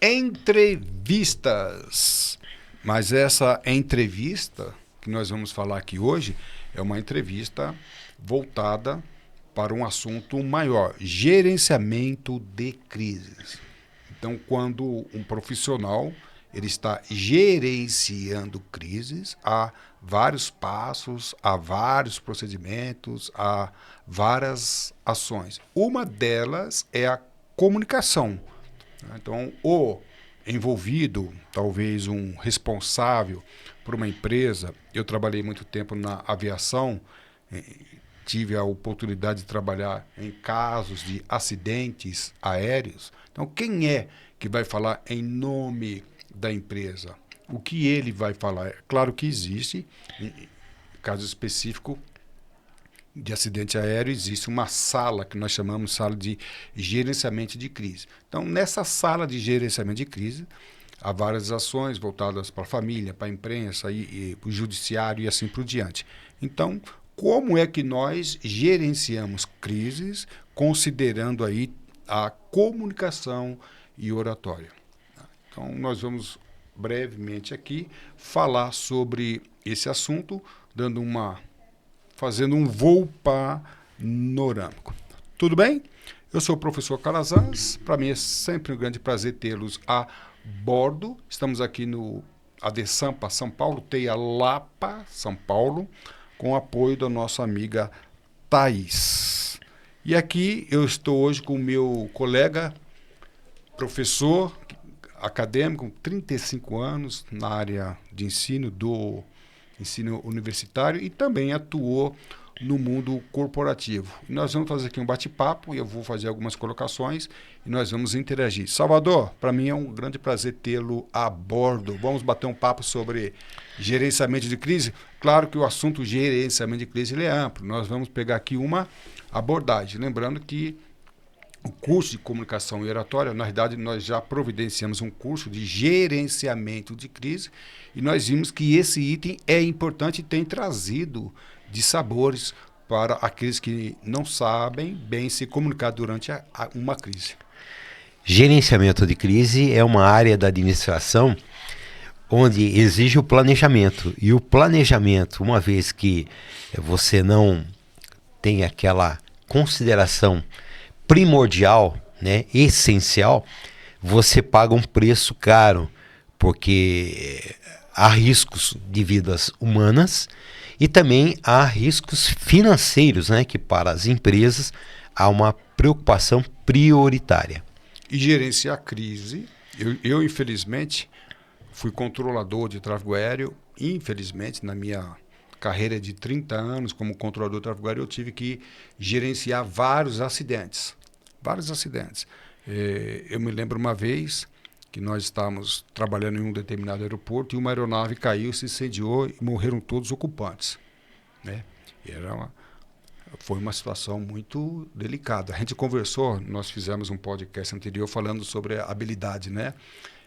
entrevistas. Mas essa entrevista que nós vamos falar aqui hoje é uma entrevista voltada para um assunto maior, gerenciamento de crises. Então, quando um profissional ele está gerenciando crises, há vários passos, há vários procedimentos, há várias ações. Uma delas é a comunicação. Então, o envolvido, talvez um responsável por uma empresa, eu trabalhei muito tempo na aviação, tive a oportunidade de trabalhar em casos de acidentes aéreos. Então, quem é que vai falar em nome da empresa? O que ele vai falar? É claro que existe, em caso específico de acidente aéreo, existe uma sala que nós chamamos sala de gerenciamento de crise. Então, nessa sala de gerenciamento de crise, há várias ações voltadas para a família, para a imprensa, e para o judiciário e assim por diante. Então, como é que nós gerenciamos crises considerando aí a comunicação e oratória? Então, nós vamos brevemente aqui falar sobre esse assunto, fazendo um voo panorâmico. Tudo bem? Eu sou o professor Calazans. Para mim é sempre um grande prazer tê-los a bordo. Estamos aqui no ADSAMPA São Paulo, TEIA Lapa São Paulo, com o apoio da nossa amiga Thaís. E aqui eu estou hoje com o meu colega, professor acadêmico, com 35 anos na área de ensino, do ensino universitário, e também atuou no mundo corporativo. E nós vamos fazer aqui um bate-papo, e eu vou fazer algumas colocações, e nós vamos interagir. Salvador, para mim é um grande prazer tê-lo a bordo. Vamos bater um papo sobre gerenciamento de crise. Claro que o assunto gerenciamento de crise ele é amplo. Nós vamos pegar aqui uma abordagem. Lembrando que o curso de comunicação e oratória, na verdade, nós já providenciamos um curso de gerenciamento de crise, e nós vimos que esse item é importante e tem trazido dissabores para aqueles que não sabem bem se comunicar durante uma crise. Gerenciamento de crise é uma área da administração onde exige o planejamento. E o planejamento, uma vez que você não tem aquela consideração primordial, né, essencial, você paga um preço caro, porque há riscos de vidas humanas e também há riscos financeiros, né, que para as empresas há uma preocupação prioritária. E gerenciar a crise, eu infelizmente fui controlador de tráfego aéreo, infelizmente na minha carreira de 30 anos como controlador de tráfego aéreo, eu tive que gerenciar vários acidentes. Eu me lembro uma vez que nós estávamos trabalhando em um determinado aeroporto e uma aeronave caiu, se incendiou e morreram todos os ocupantes, né? E foi uma situação muito delicada. A gente conversou, nós fizemos um podcast anterior falando sobre a habilidade, né?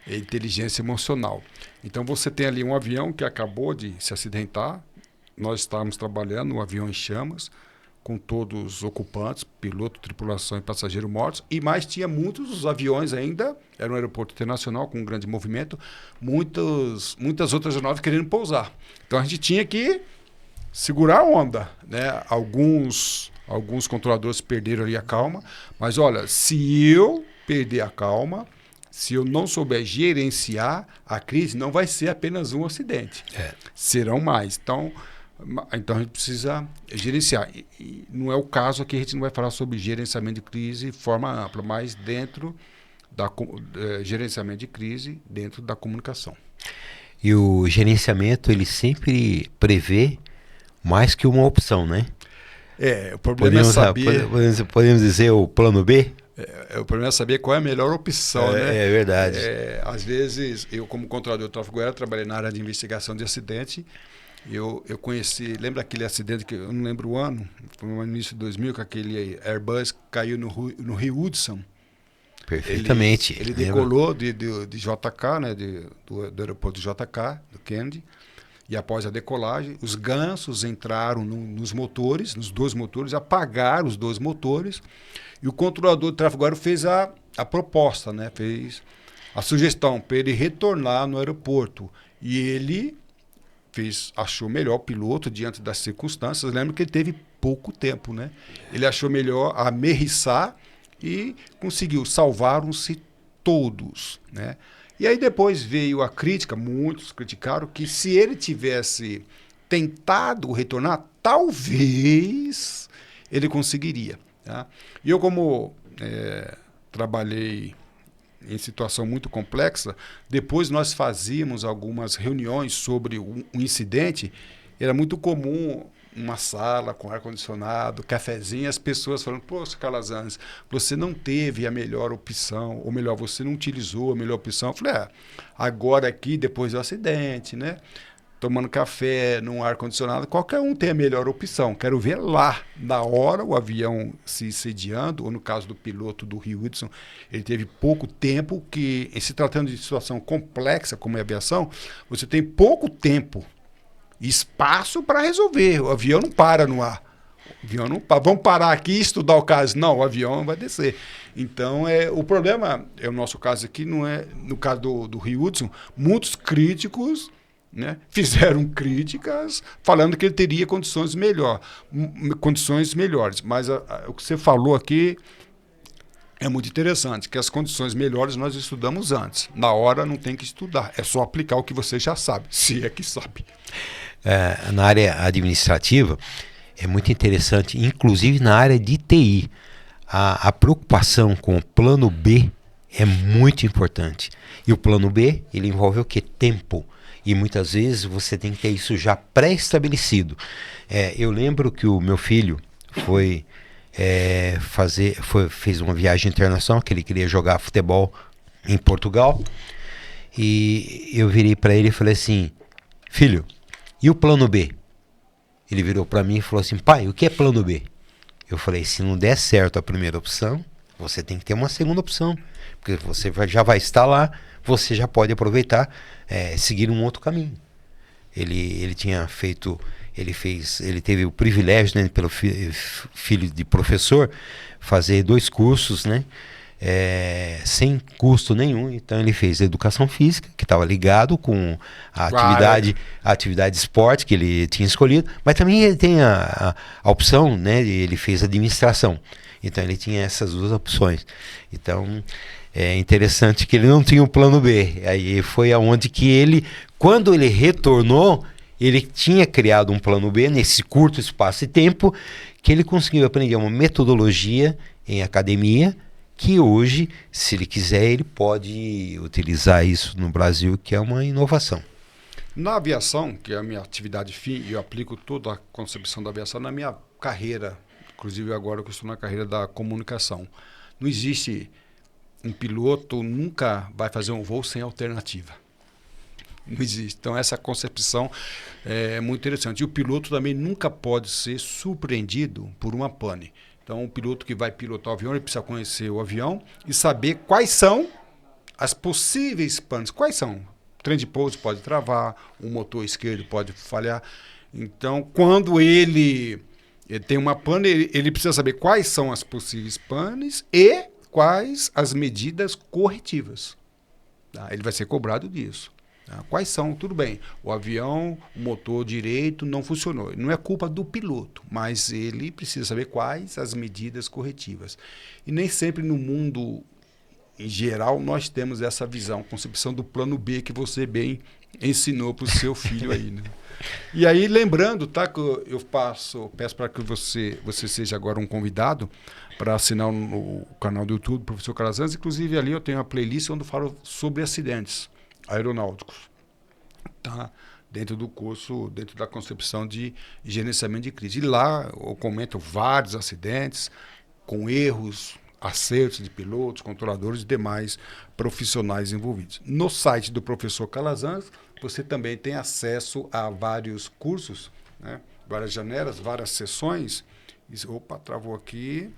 A inteligência emocional. Então você tem ali um avião que acabou de se acidentar, nós estávamos trabalhando, um avião em chamas, com todos os ocupantes, piloto, tripulação e passageiro mortos, e mais tinha muitos aviões ainda, era um aeroporto internacional com um grande movimento, muitas outras aeronaves querendo pousar. Então a gente tinha que segurar a onda, né? Alguns controladores perderam ali a calma, mas olha, se eu perder a calma, se eu não souber gerenciar a crise, não vai ser apenas um acidente, serão mais. Então a gente precisa gerenciar. E não é o caso aqui, a gente não vai falar sobre gerenciamento de crise de forma ampla, mas dentro da gerenciamento de crise dentro da comunicação. E o gerenciamento, ele sempre prevê mais que uma opção, né? O problema é saber... Podemos dizer o plano B? O problema é saber qual é a melhor opção, né? É verdade. Às vezes, eu como controlador de tráfego aéreo, trabalhei na área de investigação de acidente. Eu conheci, lembra aquele acidente que eu não lembro o ano, foi no início de 2000, que aquele Airbus caiu no Rio Hudson. Perfeitamente. Ele decolou de JK, né, do aeroporto de JK, do Kennedy, e após a decolagem, os gansos entraram nos motores, nos dois motores, apagaram os dois motores, e o controlador de tráfego aéreo fez a proposta, né, fez a sugestão para ele retornar no aeroporto. E ele achou melhor o piloto diante das circunstâncias. Lembra que ele teve pouco tempo, né? Ele achou melhor amerrissar e conseguiu. Salvaram-se todos, né? E aí depois veio a crítica, muitos criticaram que se ele tivesse tentado retornar, talvez ele conseguiria. Tá? E eu, como trabalhei em situação muito complexa, depois nós fazíamos algumas reuniões sobre um incidente. Era muito comum uma sala com ar-condicionado, cafezinho, as pessoas falando, pô, Sr. Calazans, você não teve a melhor opção, ou melhor, você não utilizou a melhor opção. Eu falei, agora aqui, depois do acidente, né? Tomando café num ar-condicionado, qualquer um tem a melhor opção. Quero ver lá, na hora, o avião se sediando, ou no caso do piloto do Rio Hudson, ele teve pouco tempo, que, se tratando de situação complexa como é a aviação, você tem pouco tempo, espaço para resolver. O avião não para no ar. O avião não para. Vamos parar aqui e estudar o caso. Não, o avião vai descer. Então, o problema, o nosso caso aqui, não é, no caso do Rio Hudson, muitos críticos, né, fizeram críticas falando que ele teria condições melhores. Mas o que você falou aqui é muito interessante, que as condições melhores nós estudamos antes. Na hora não tem que estudar, é só aplicar o que você já sabe, se é que sabe. Na área administrativa, é muito interessante, inclusive na área de TI. A preocupação com o plano B é muito importante. E o plano B, ele envolve o quê? Tempo. E muitas vezes você tem que ter isso já pré-estabelecido. Eu lembro que o meu filho fez uma viagem internacional, que ele queria jogar futebol em Portugal. E eu virei para ele e falei assim, filho, e o plano B? Ele virou para mim e falou assim, pai, o que é plano B? Eu falei, se não der certo a primeira opção, você tem que ter uma segunda opção, porque você já vai estar lá, você já pode aproveitar, seguir um outro caminho. Ele tinha feito, ele teve o privilégio, né, pelo filho de professor, fazer 2 cursos, né, sem custo nenhum. Então ele fez educação física, que estava ligado com a atividade de esporte que ele tinha escolhido, mas também ele tem a opção, né, ele fez administração. Então ele tinha essas 2 opções. Então é interessante que ele não tinha o plano B. Aí foi aonde que ele, quando ele retornou, ele tinha criado um plano B nesse curto espaço de tempo, que ele conseguiu aprender uma metodologia em academia, que hoje, se ele quiser, ele pode utilizar isso no Brasil, que é uma inovação. Na aviação, que é a minha atividade fim, eu aplico toda a concepção da aviação na minha carreira, inclusive agora que eu estou na carreira da comunicação. Não existe um piloto, nunca vai fazer um voo sem alternativa. Não existe. Então essa concepção é muito interessante. E o piloto também nunca pode ser surpreendido por uma pane. Então, o piloto que vai pilotar o avião, ele precisa conhecer o avião e saber quais são as possíveis panes. Quais são? O trem de pouso pode travar, o motor esquerdo pode falhar. Então, quando ele tem uma pane, ele precisa saber quais são as possíveis panes e quais as medidas corretivas. Tá? Ele vai ser cobrado disso. Quais são? Tudo bem, o avião, o motor direito não funcionou. Não é culpa do piloto, mas ele precisa saber quais as medidas corretivas. E nem sempre no mundo em geral nós temos essa visão, concepção do plano B que você bem ensinou para o seu filho aí, né? E aí, lembrando, tá, que eu peço para que você seja agora um convidado para assinar o canal do YouTube do Professor Calazans. Inclusive ali eu tenho uma playlist onde eu falo sobre acidentes aeronáuticos, tá? Dentro do curso, dentro da concepção de gerenciamento de crise. E lá eu comento vários acidentes com erros, acertos de pilotos, controladores e demais profissionais envolvidos. No site do Professor Calazans, você também tem acesso a vários cursos, né? Várias janelas, várias sessões. Opa, travou aqui.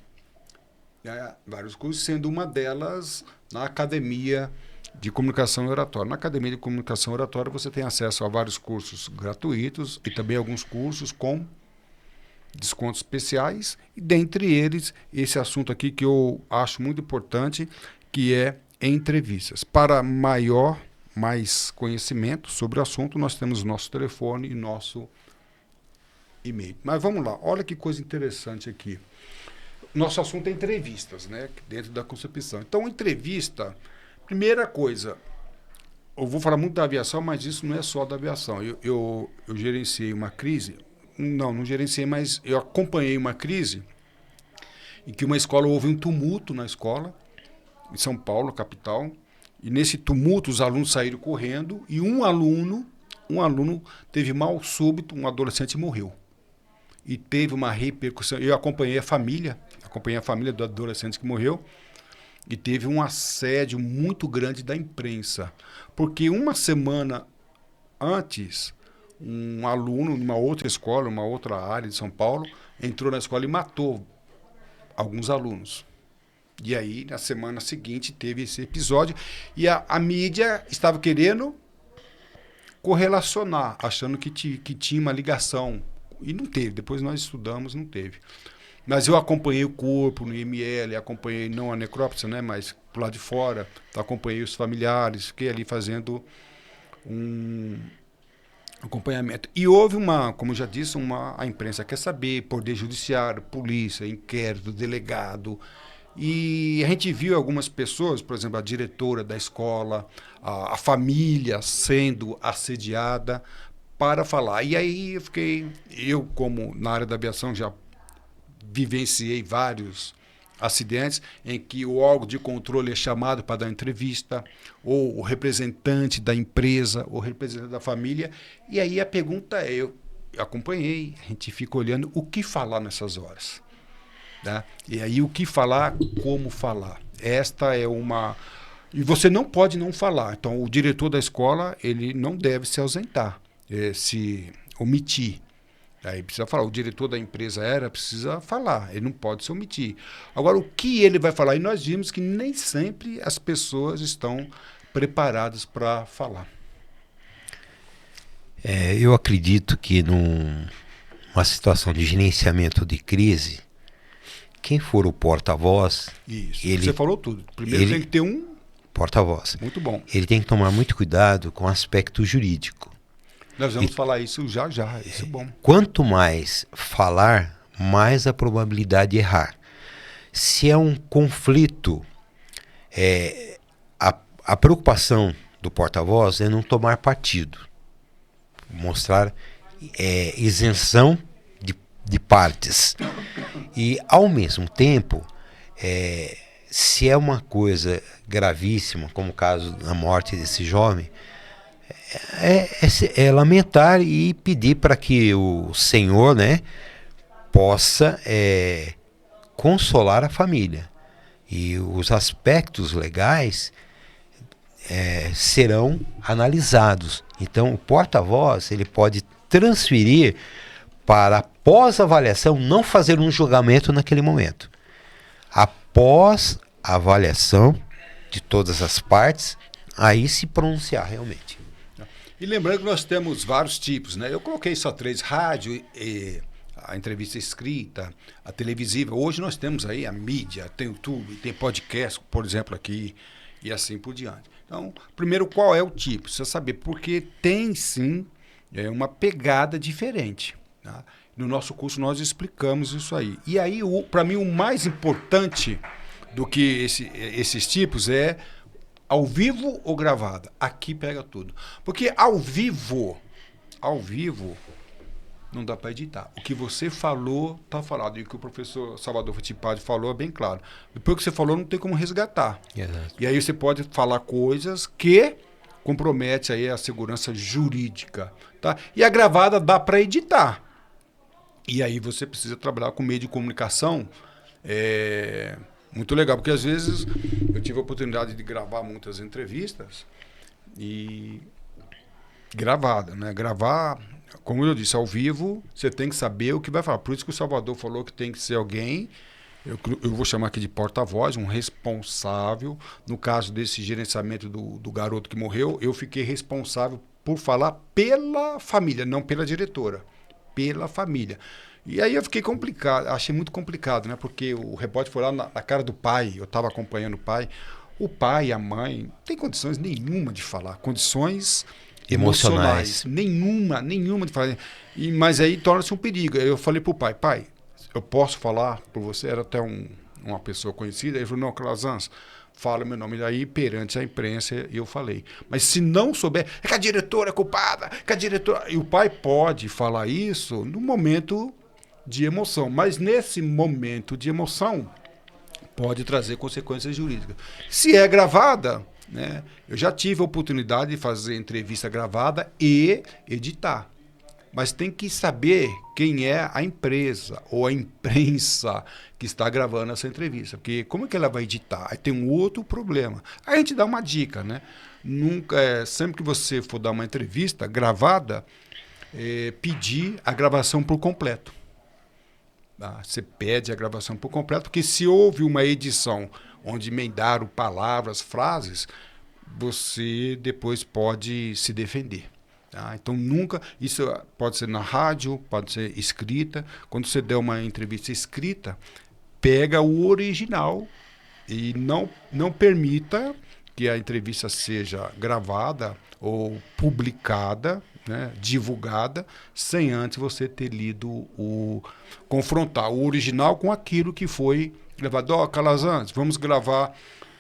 Vários cursos, sendo uma delas na Academia de Comunicação e Oratória. Na Academia de Comunicação e Oratória você tem acesso a vários cursos gratuitos e também alguns cursos com descontos especiais, e dentre eles esse assunto aqui que eu acho muito importante, que é entrevistas. Para mais conhecimento sobre o assunto, nós temos nosso telefone e nosso e-mail. Mas vamos lá, olha que coisa interessante aqui. Nosso assunto é entrevistas, né? Dentro da concepção. Então, entrevista, primeira coisa, eu vou falar muito da aviação, mas isso não é só da aviação. Eu gerenciei uma crise, não gerenciei, mas eu acompanhei uma crise em que uma escola, houve um tumulto na escola, em São Paulo, capital, e nesse tumulto os alunos saíram correndo e um aluno teve mal súbito, um adolescente morreu. E teve uma repercussão. Eu acompanhei a família do adolescente que morreu, e teve um assédio muito grande da imprensa. Porque uma semana antes, um aluno de uma outra escola, uma outra área de São Paulo, entrou na escola e matou alguns alunos. E aí, na semana seguinte, teve esse episódio, e a mídia estava querendo correlacionar, achando que tinha uma ligação. E não teve. Depois nós estudamos, não teve. Mas eu acompanhei o corpo no IML, acompanhei não a necrópsia, né, mas por lá de fora, acompanhei os familiares, fiquei ali fazendo um acompanhamento. E houve como eu já disse, a imprensa quer saber, poder judiciário, polícia, inquérito, delegado. E a gente viu algumas pessoas, por exemplo, a diretora da escola, a família sendo assediada para falar. E aí eu como na área da aviação já vivenciei vários acidentes em que o órgão de controle é chamado para dar entrevista, ou o representante da empresa, ou o representante da família, e aí a pergunta é, eu acompanhei, a gente fica olhando o que falar nessas horas. Tá? E aí o que falar, como falar. Esta é uma... E você não pode não falar. Então o diretor da escola, ele não deve se ausentar, se omitir. Aí precisa falar, o diretor da empresa precisa falar, ele não pode se omitir. Agora, o que ele vai falar? E nós vimos que nem sempre as pessoas estão preparadas para falar. Eu acredito que numa situação de gerenciamento de crise, quem for o porta-voz... Isso, você falou tudo. Primeiro tem que ter um porta-voz. Muito bom. Ele tem que tomar muito cuidado com o aspecto jurídico. Nós vamos falar isso já, isso é bom. Quanto mais falar, mais a probabilidade de errar. Se é um conflito, a preocupação do porta-voz é não tomar partido. Mostrar isenção de partes. E, ao mesmo tempo, se é uma coisa gravíssima, como o caso da morte desse jovem, é lamentar e pedir para que o Senhor, né, possa consolar a família. E os aspectos legais serão analisados. Então, o porta-voz ele pode transferir para, após a avaliação, não fazer um julgamento naquele momento. Após a avaliação de todas as partes, aí se pronunciar realmente. E lembrando que nós temos vários tipos, né? Eu coloquei só 3, rádio, a entrevista escrita, a televisiva. Hoje nós temos aí a mídia, tem YouTube, tem podcast, por exemplo, aqui, e assim por diante. Então, primeiro, qual é o tipo? Precisa saber, porque tem sim uma pegada diferente. Tá? No nosso curso nós explicamos isso aí. E aí, para mim, o mais importante do que esses tipos é ao vivo ou gravada. Aqui pega tudo. Porque ao vivo, não dá para editar. O que você falou, está falado. E o que o professor Salvador Fittipaldi falou é bem claro. Depois que você falou, não tem como resgatar. Exato. E aí você pode falar coisas que comprometem aí a segurança jurídica. Tá? E a gravada dá para editar. E aí você precisa trabalhar com meio de comunicação muito legal. Porque às vezes eu tive a oportunidade de gravar muitas entrevistas e gravada, né? Gravar... Como eu disse, ao vivo, você tem que saber o que vai falar. Por isso que o Salvador falou que tem que ser alguém, eu vou chamar aqui de porta-voz, um responsável. No caso desse gerenciamento do garoto que morreu, eu fiquei responsável por falar pela família, não pela diretora, pela família. E aí eu fiquei complicado, achei muito complicado, né? Porque o repórter foi lá na cara do pai, eu estava acompanhando o pai. O pai e a mãe não têm condições nenhuma de falar, condições Emocionais. nenhuma de falar. Mas aí torna-se um perigo. Eu falei pro pai, eu posso falar por você? Era até uma pessoa conhecida. Ele falou, não, Calazans, fala meu nome. Aí, perante a imprensa, eu falei. Mas se não souber, é que a diretora é culpada, que a diretora... E o pai pode falar isso no momento de emoção. Mas nesse momento de emoção, pode trazer consequências jurídicas. Se é gravada, né, eu já tive a oportunidade de fazer entrevista gravada e editar. Mas tem que saber quem é a empresa ou a imprensa que está gravando essa entrevista. Porque como é que ela vai editar? Aí tem um outro problema. Aí a gente dá uma dica, né? Sempre que você for dar uma entrevista gravada, pedir a gravação por completo. Tá? Você pede a gravação por completo, porque se houve uma edição onde emendaram palavras, frases, você depois pode se defender. Tá? Então nunca, isso pode ser na rádio, pode ser escrita. Quando você der uma entrevista escrita, pega o original e não permita que a entrevista seja gravada ou publicada, né, divulgada, sem antes você ter lido confrontar o original com aquilo que foi gravado. Ó, Calazans, vamos gravar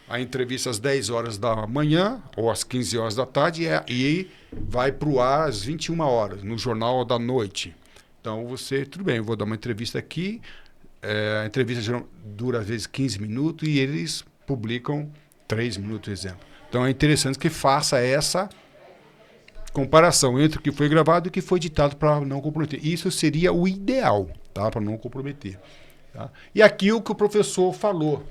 a entrevista às 10 horas da manhã ou às 15 horas da tarde e vai para o ar às 21 horas, no Jornal da Noite. Então tudo bem, eu vou dar uma entrevista aqui, a entrevista dura às vezes 15 minutos e eles publicam 3 minutos, exemplo. Então é interessante que faça essa comparação entre o que foi gravado e o que foi editado para não comprometer. Isso seria o ideal, tá? Para não comprometer. Tá? E aqui o que o professor falou.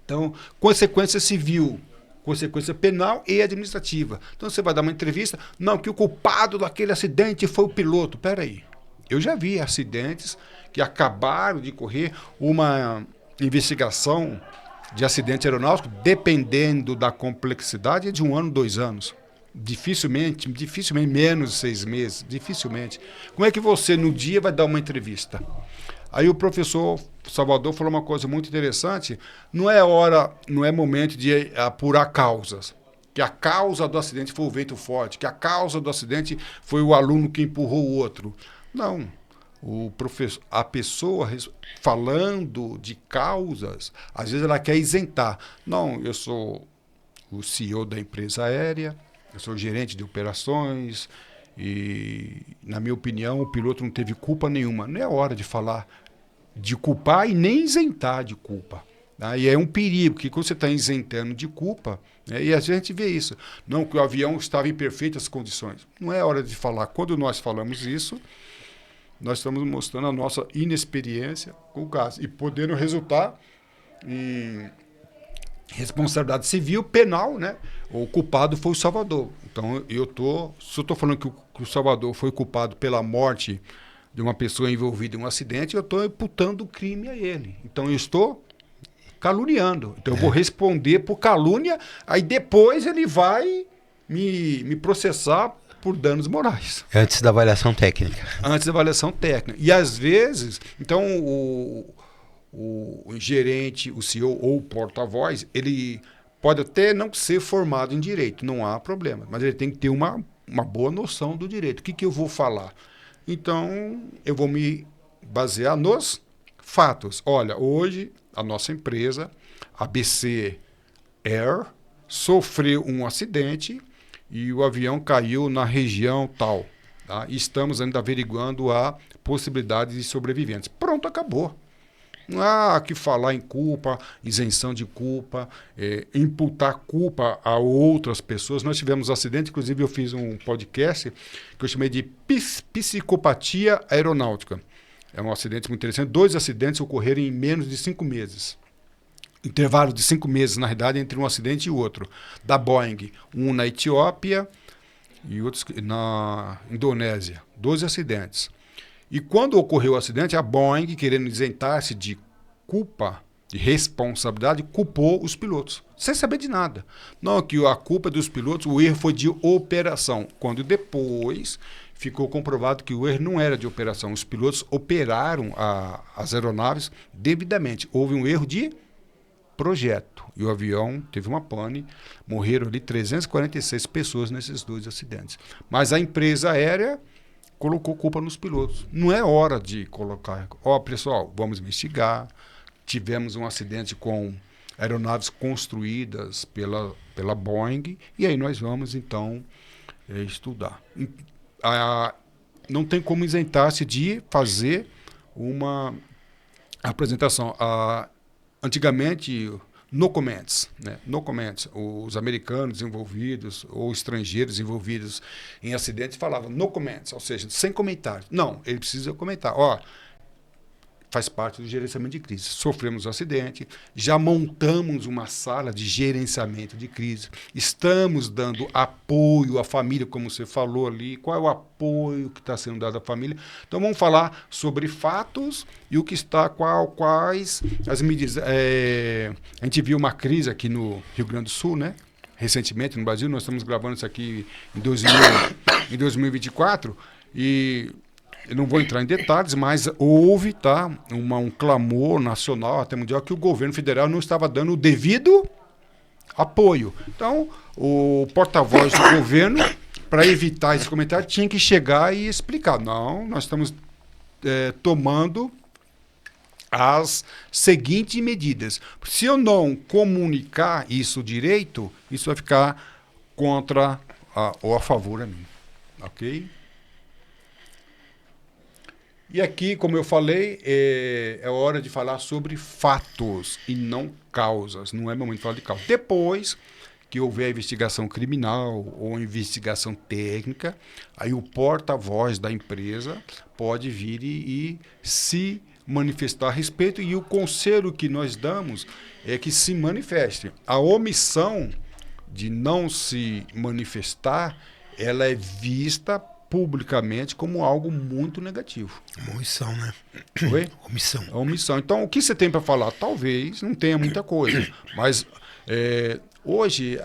Então, consequência civil, consequência penal e administrativa. Então, você vai dar uma entrevista, não, que o culpado daquele acidente foi o piloto. Espera aí, eu já vi acidentes que acabaram de correr uma investigação de acidente aeronáutico, dependendo da complexidade, é de 1 ano, 2 anos. Dificilmente menos de 6 meses, dificilmente. Como é que você, no dia, vai dar uma entrevista? Aí o professor Salvador falou uma coisa muito interessante, não é momento de apurar causas, que a causa do acidente foi o vento forte, que a causa do acidente foi o aluno que empurrou o outro. Não, a pessoa falando de causas, às vezes ela quer isentar. Não, eu sou o CEO da empresa aérea, eu sou gerente de operações e, na minha opinião, o piloto não teve culpa nenhuma. Não é hora de falar de culpar e nem isentar de culpa. Tá? E é um perigo, porque quando você está isentando de culpa, né, e às vezes a gente vê isso, não que o avião estava em perfeitas condições. Não é hora de falar. Quando nós falamos isso, nós estamos mostrando a nossa inexperiência com o caso e podendo resultar em responsabilidade civil, penal, né? O culpado foi o Salvador. Então, se eu estou falando que o Salvador foi culpado pela morte de uma pessoa envolvida em um acidente, eu estou imputando o crime a ele. Então, eu estou caluniando. Então, eu vou responder por calúnia, aí depois ele vai me processar por danos morais. Antes da avaliação técnica. Antes da avaliação técnica. E, às vezes, então, o gerente, o CEO ou o porta-voz, ele pode até não ser formado em direito, não há problema, mas ele tem que ter uma boa noção do direito. O que eu vou falar? Então, eu vou me basear nos fatos. Olha, hoje a nossa empresa, a ABC Air, sofreu um acidente e o avião caiu na região tal. Tá? E estamos ainda averiguando a possibilidade de sobreviventes. Pronto, acabou. Não há que falar em culpa, isenção de culpa, imputar culpa a outras pessoas. Nós tivemos um acidente, inclusive eu fiz um podcast que eu chamei de psicopatia aeronáutica. É um acidente muito interessante. 2 acidentes ocorreram em menos de 5 meses. Intervalo de 5 meses, na realidade, entre um acidente e outro. Da Boeing, um na Etiópia e outros na Indonésia. 12 acidentes. E quando ocorreu o acidente, a Boeing, querendo isentar-se de culpa, de responsabilidade, culpou os pilotos, sem saber de nada. Não, que a culpa dos pilotos, o erro foi de operação. Quando depois ficou comprovado que o erro não era de operação. Os pilotos operaram as aeronaves devidamente. Houve um erro de projeto. E o avião teve uma pane, morreram ali 346 pessoas nesses 2 acidentes. Mas a empresa aérea colocou culpa nos pilotos. Não é hora de colocar... pessoal, vamos investigar. Tivemos um acidente com aeronaves construídas pela Boeing, e aí nós vamos, então, estudar. Não tem como isentar-se de fazer uma apresentação. Antigamente, no comments, né? No comments. Os americanos envolvidos ou estrangeiros envolvidos em acidentes falavam no comments, ou seja, sem comentário. Não, ele precisa comentar. Faz parte do gerenciamento de crise. Sofremos um acidente, já montamos uma sala de gerenciamento de crise, estamos dando apoio à família, como você falou ali, qual é o apoio que está sendo dado à família. Então vamos falar sobre fatos e o que está, quais as medidas. A gente viu uma crise aqui no Rio Grande do Sul, né? Recentemente no Brasil, nós estamos gravando isso aqui em 2024, e eu não vou entrar em detalhes, mas houve um clamor nacional, até mundial, que o governo federal não estava dando o devido apoio. Então, o porta-voz do governo, para evitar esse comentário, tinha que chegar e explicar. Não, nós estamos tomando as seguintes medidas. Se eu não comunicar isso direito, isso vai ficar contra ou a favor a mim. Ok? E aqui, como eu falei, é hora de falar sobre fatos e não causas. Não é momento de falar de causa. Depois que houver a investigação criminal ou investigação técnica, aí o porta-voz da empresa pode vir e se manifestar a respeito, e o conselho que nós damos é que se manifeste. A omissão de não se manifestar, ela é vista publicamente como algo muito negativo. Uma omissão, né? Oi? Omissão. A omissão. Então, o que você tem para falar? Talvez não tenha muita coisa, mas hoje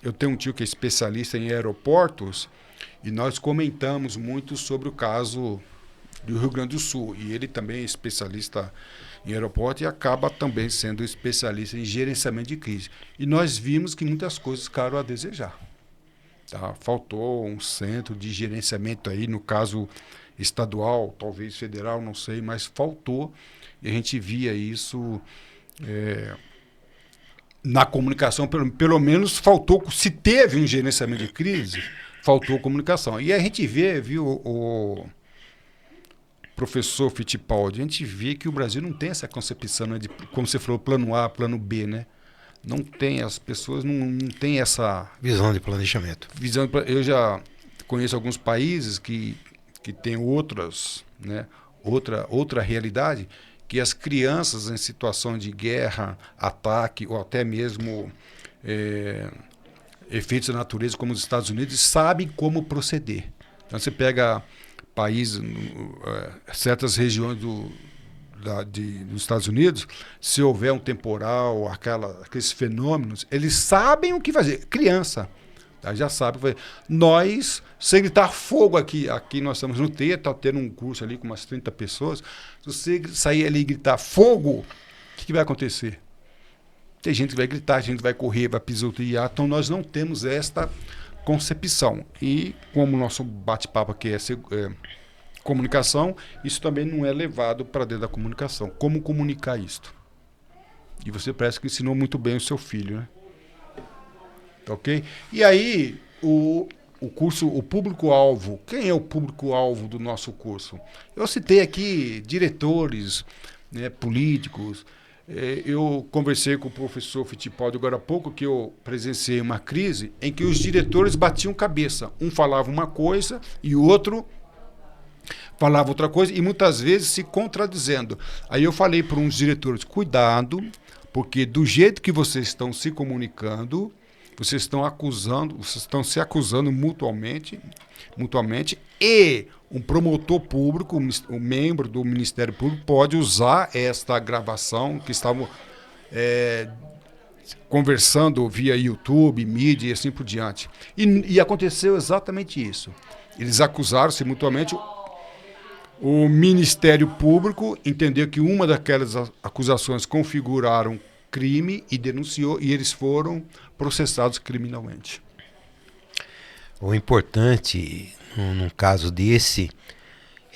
eu tenho um tio que é especialista em aeroportos, e nós comentamos muito sobre o caso do Rio Grande do Sul, e ele também é especialista em aeroporto e acaba também sendo especialista em gerenciamento de crise. E nós vimos que muitas coisas ficaram a desejar. Faltou um centro de gerenciamento aí, no caso estadual, talvez federal, não sei, mas faltou, e a gente via isso na comunicação, pelo menos faltou, se teve um gerenciamento de crise, faltou comunicação. E a gente viu o professor Fittipaldi, a gente vê que o Brasil não tem essa concepção, né, de, como você falou, plano A, plano B, né? Não tem, as pessoas não têm essa visão de planejamento. Eu já conheço alguns países que têm outras, né, outra realidade, que as crianças em situação de guerra, ataque ou até mesmo efeitos da natureza, como os Estados Unidos, sabem como proceder. Então você pega países, certas regiões dos Estados Unidos, se houver um temporal, aqueles fenômenos, eles sabem o que fazer. Criança já sabe. Nós, sem gritar fogo aqui nós estamos no TEA, está tendo um curso ali com umas 30 pessoas. Se você sair ali e gritar fogo, o que vai acontecer? Tem gente que vai gritar, gente vai correr, vai pisotear. Então nós não temos esta concepção. E como o nosso bate-papo aqui é comunicação, isso também não é levado para dentro da comunicação. Como comunicar isto? E você parece que ensinou muito bem o seu filho, né? Ok? E aí, o curso, o público-alvo. Quem é o público-alvo do nosso curso? Eu citei aqui diretores, né, políticos. Eu conversei com o professor Fittipaldi agora há pouco, que eu presenciei uma crise em que os diretores batiam cabeça. Um falava uma coisa e o outro falava outra coisa, e muitas vezes se contradizendo. Aí eu falei para uns diretores, cuidado, porque do jeito que vocês estão se comunicando, vocês estão se acusando mutuamente, e um promotor público, um membro do Ministério Público, pode usar esta gravação que estavam conversando via YouTube, mídia e assim por diante. E aconteceu exatamente isso. Eles acusaram-se mutuamente. O Ministério Público entendeu que uma daquelas acusações configuraram crime e denunciou, e eles foram processados criminalmente. O importante, num caso desse,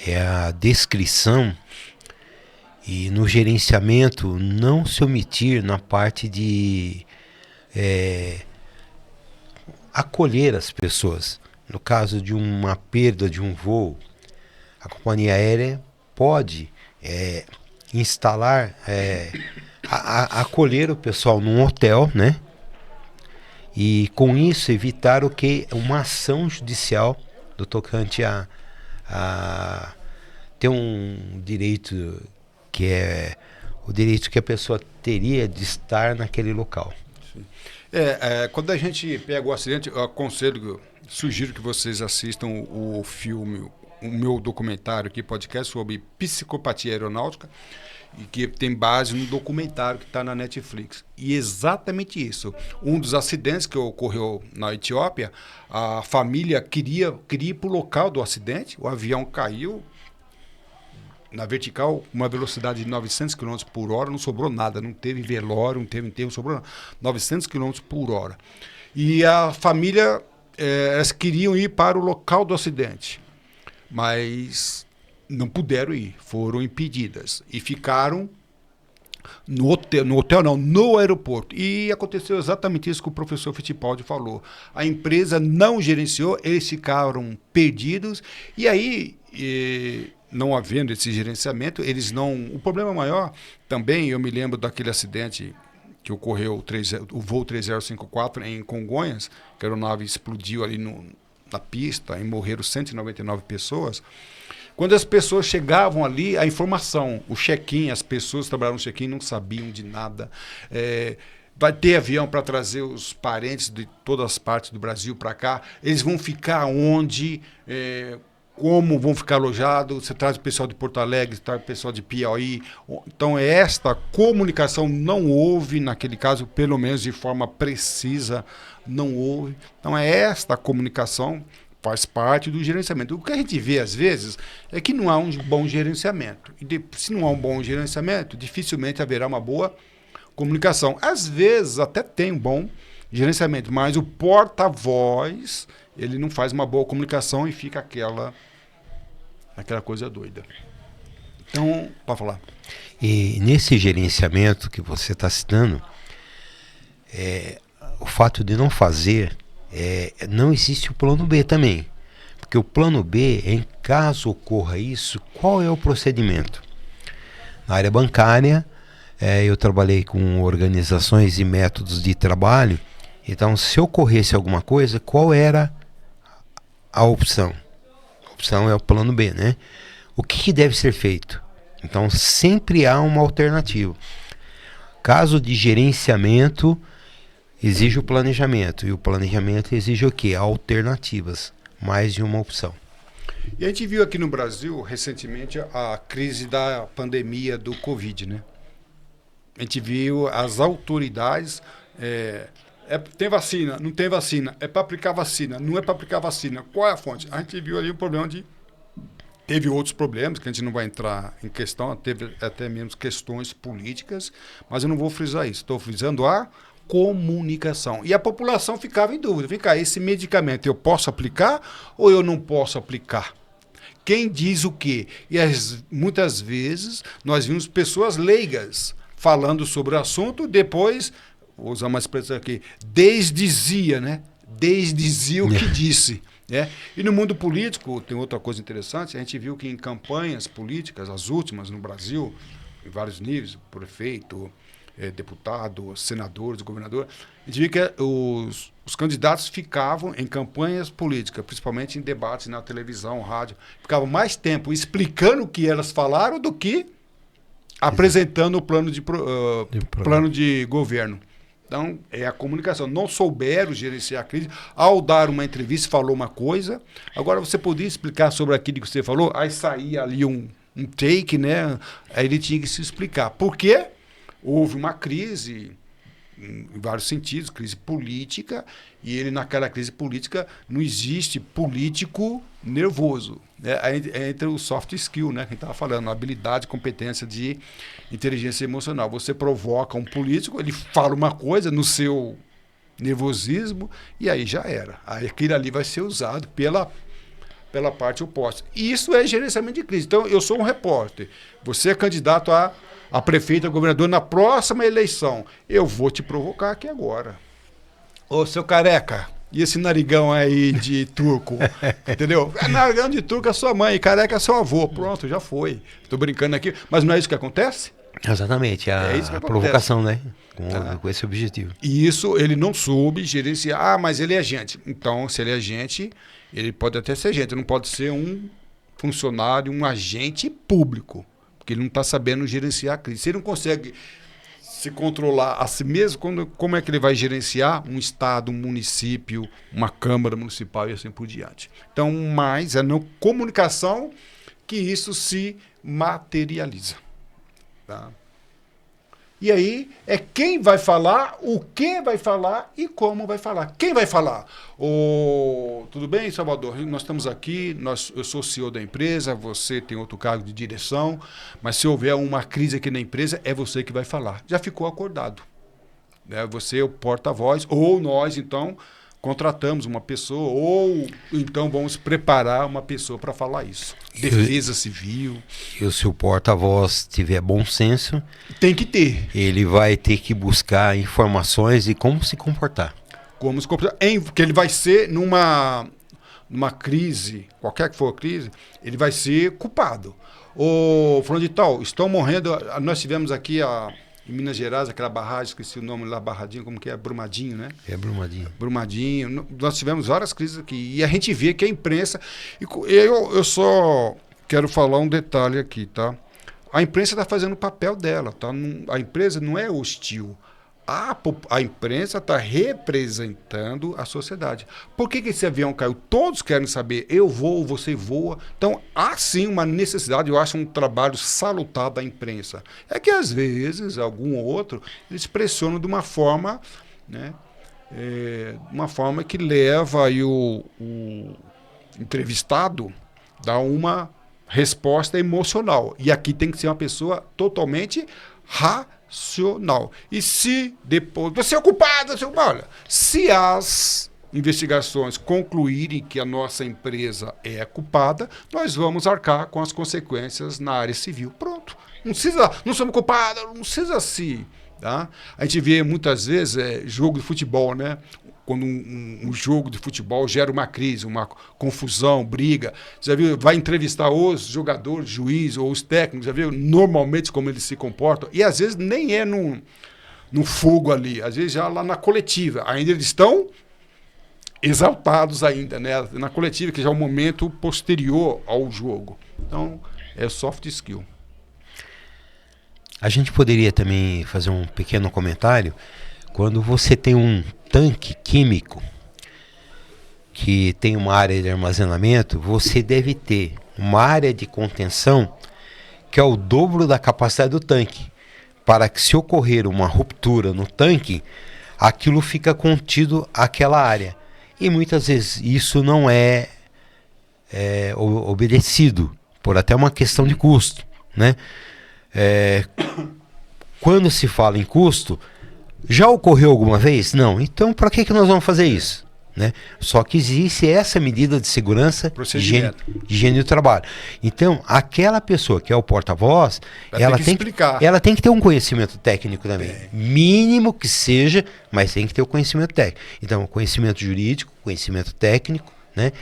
é a descrição e no gerenciamento não se omitir na parte de acolher as pessoas. No caso de uma perda de um voo, a companhia aérea pode instalar, acolher o pessoal num hotel, né? E com isso evitar o que? Uma ação judicial do tocante a ter um direito que é o direito que a pessoa teria de estar naquele local. Sim. Quando a gente pega o acidente, eu aconselho, sugiro que vocês assistam o filme, o meu documentário aqui, podcast sobre psicopatia aeronáutica, e que tem base no documentário que está na Netflix. E exatamente isso. Um dos acidentes que ocorreu na Etiópia, a família queria ir para o local do acidente, o avião caiu na vertical, uma velocidade de 900 km por hora, não sobrou nada, não teve velório, não teve enterro, sobrou nada, 900 km por hora. E a família, elas queriam ir para o local do acidente, mas não puderam ir, foram impedidas e ficaram no aeroporto. E aconteceu exatamente isso que o professor Fittipaldi falou. A empresa não gerenciou, eles ficaram perdidos, e aí, não havendo esse gerenciamento, eles não... O problema maior também, eu me lembro daquele acidente que ocorreu, o voo 3054 em Congonhas, que a aeronave explodiu ali na pista e morreram 199 pessoas. Quando as pessoas chegavam ali, a informação, o check-in, as pessoas que trabalhavam no check-in não sabiam de nada. Vai ter avião para trazer os parentes de todas as partes do Brasil para cá. Eles vão ficar onde, como vão ficar alojados. Você traz o pessoal de Porto Alegre, traz o pessoal de Piauí. Então, esta comunicação não houve, naquele caso, pelo menos de forma precisa, não houve. Então, esta comunicação faz parte do gerenciamento. O que a gente vê, às vezes, é que não há um bom gerenciamento. E se não há um bom gerenciamento, dificilmente haverá uma boa comunicação. Às vezes, até tem um bom gerenciamento, mas o porta-voz, ele não faz uma boa comunicação e fica aquela coisa doida. Então, pode falar. E nesse gerenciamento que você está citando, o fato de não fazer... não existe o plano B também, porque o plano B, em caso ocorra isso, qual é o procedimento? Na área bancária, eu trabalhei com organizações e métodos de trabalho, então se ocorresse alguma coisa, qual era a opção? A opção é o plano B, né? O que deve ser feito? Então sempre há uma alternativa. Caso de gerenciamento, exige o planejamento, e o planejamento exige o quê? Alternativas, mais de uma opção. E a gente viu aqui no Brasil, recentemente, a crise da pandemia do Covid, né? A gente viu as autoridades, tem vacina, não tem vacina, é para aplicar vacina, não é para aplicar vacina, qual é a fonte? A gente viu ali o problema teve outros problemas, que a gente não vai entrar em questão, teve até mesmo questões políticas, mas eu não vou frisar isso, estou frisando a comunicação. E a população ficava em dúvida. Vem cá, esse medicamento eu posso aplicar ou eu não posso aplicar? Quem diz o quê? E muitas vezes nós vimos pessoas leigas falando sobre o assunto, depois, vou usar uma expressão aqui, desdizia, né? Desdizia o que disse. Né? E no mundo político, tem outra coisa interessante, a gente viu que em campanhas políticas, as últimas no Brasil, em vários níveis, prefeito, deputado, senadores, governador, a gente viu que os candidatos ficavam em campanhas políticas, principalmente em debates na televisão, rádio, ficavam mais tempo explicando o que elas falaram do que apresentando o plano de governo. Então, é a comunicação. Não souberam gerenciar a crise. Ao dar uma entrevista, falou uma coisa. Agora, você podia explicar sobre aquilo que você falou? Aí saía ali um take, né? Aí ele tinha que se explicar. Por quê? Houve uma crise em vários sentidos, crise política, e ele naquela crise política não existe político nervoso. Né? Entra o soft skill, né, que a gente estava falando, a habilidade, competência de inteligência emocional. Você provoca um político, ele fala uma coisa no seu nervosismo, e aí já era. Aí aquilo ali vai ser usado pela parte oposta. Isso é gerenciamento de crise. Então, eu sou um repórter. Você é candidato a prefeito, a governador na próxima eleição. Eu vou te provocar aqui agora. Ô, seu careca, e esse narigão aí de turco? Entendeu? Narigão de turco é sua mãe, careca é seu avô. Pronto, já foi. Estou brincando aqui. Mas não é isso que acontece? Exatamente, a provocação, né? Com esse objetivo. E isso ele não soube gerenciar. Ah, mas ele é agente. Então, se ele é agente, ele pode até ser agente, não pode ser um funcionário, um agente público, porque ele não está sabendo gerenciar a crise. Se ele não consegue se controlar a si mesmo, como é que ele vai gerenciar um estado, um município, uma câmara municipal e assim por diante? Então, mais é na comunicação que isso se materializa. Tá? E aí é quem vai falar, o que vai falar e como vai falar. Quem vai falar? Tudo bem, Salvador? Nós estamos aqui, eu sou CEO da empresa, você tem outro cargo de direção, mas se houver uma crise aqui na empresa, é você que vai falar. Já ficou acordado. Né? Você é o porta-voz, ou nós, então, contratamos uma pessoa, ou então vamos preparar uma pessoa para falar isso. Defesa civil. E se o porta-voz tiver bom senso, tem que ter. Ele vai ter que buscar informações e como se comportar. Porque ele vai ser numa crise, qualquer que for a crise, ele vai ser culpado. Falando de tal, estão morrendo. Nós tivemos aqui em Minas Gerais, aquela barragem, esqueci o nome lá, Barradinho, como que é? Brumadinho, né? É Brumadinho. Brumadinho. Nós tivemos várias crises aqui. E a gente vê que a imprensa... Eu só quero falar um detalhe aqui, tá? A imprensa está fazendo o papel dela, tá? A empresa não é hostil. A imprensa está representando a sociedade. Por que esse avião caiu? Todos querem saber. Eu voo, você voa. Então, há sim uma necessidade, eu acho um trabalho salutar da imprensa. É que, às vezes, algum ou outro, eles pressionam de uma forma, né, uma forma que leva aí o entrevistado a uma resposta emocional. E aqui tem que ser uma pessoa totalmente racional. E se depois... Você é o culpado, olha, se as investigações concluírem que a nossa empresa é culpada, nós vamos arcar com as consequências na área civil. Pronto. Não somos culpados, não precisa se... Tá? A gente vê muitas vezes jogo de futebol, né? Quando um jogo de futebol gera uma crise, uma confusão, briga, já viu? Vai entrevistar os jogadores, juiz ou os técnicos, já viu normalmente como eles se comportam, e às vezes nem é no fogo ali, às vezes já lá na coletiva, ainda eles estão exaltados ainda, né? Na coletiva, que já é o momento posterior ao jogo. Então, é soft skill. A gente poderia também fazer um pequeno comentário. Quando você tem um tanque químico que tem uma área de armazenamento, você deve ter uma área de contenção que é o dobro da capacidade do tanque, para que se ocorrer uma ruptura no tanque, aquilo fica contido àquela área. E muitas vezes isso não é obedecido, por até uma questão de custo, né? Quando se fala em custo, já ocorreu alguma vez? Não. Então, para que nós vamos fazer isso? Né? Só que existe essa medida de segurança, higiene do trabalho. Então, aquela pessoa que é o porta-voz, ela tem que ter um conhecimento técnico também. Mínimo que seja, mas tem que ter o conhecimento técnico. Então, conhecimento jurídico, conhecimento técnico, né?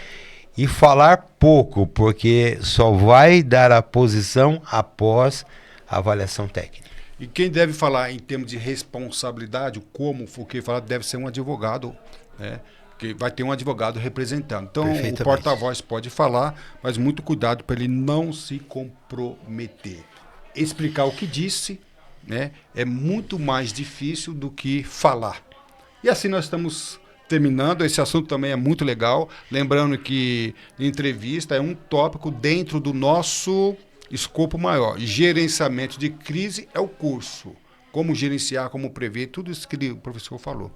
E falar pouco, porque só vai dar a posição após a avaliação técnica. E quem deve falar em termos de responsabilidade, o que falar, deve ser um advogado, né? Porque vai ter um advogado representando. Então, o porta-voz pode falar, mas muito cuidado para ele não se comprometer. Explicar o que disse, né, é muito mais difícil do que falar. E assim nós estamos terminando. Esse assunto também é muito legal. Lembrando que entrevista é um tópico dentro do nosso escopo maior. Gerenciamento de crise é o curso. como gerenciar, como prever, tudo isso que o professor falou.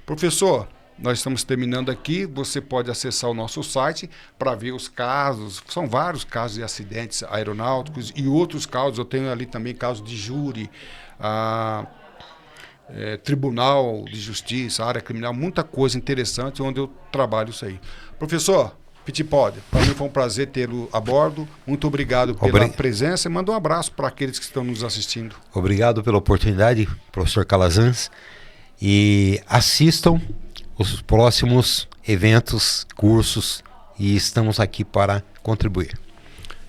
Professor, nós estamos terminando aqui, você pode acessar o nosso site para ver os casos, são vários casos de acidentes aeronáuticos e outros casos, eu tenho ali também casos de júri, Tribunal de Justiça, área criminal, muita coisa interessante onde eu trabalho isso aí. Professor Fittipaldi, para mim foi um prazer tê-lo a bordo. Muito obrigado pela presença e manda um abraço para aqueles que estão nos assistindo. Obrigado pela oportunidade, professor Calazans. E assistam os próximos eventos, cursos, e estamos aqui para contribuir.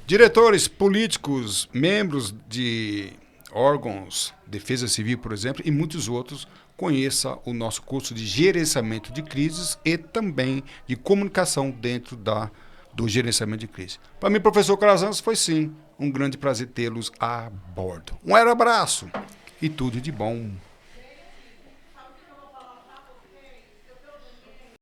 Diretores políticos, membros de órgãos, Defesa Civil, por exemplo, e muitos outros, conheça o nosso curso de gerenciamento de crises e também de comunicação dentro do gerenciamento de crise. Para mim, professor Calazans, foi sim um grande prazer tê-los a bordo. Um abraço e tudo de bom.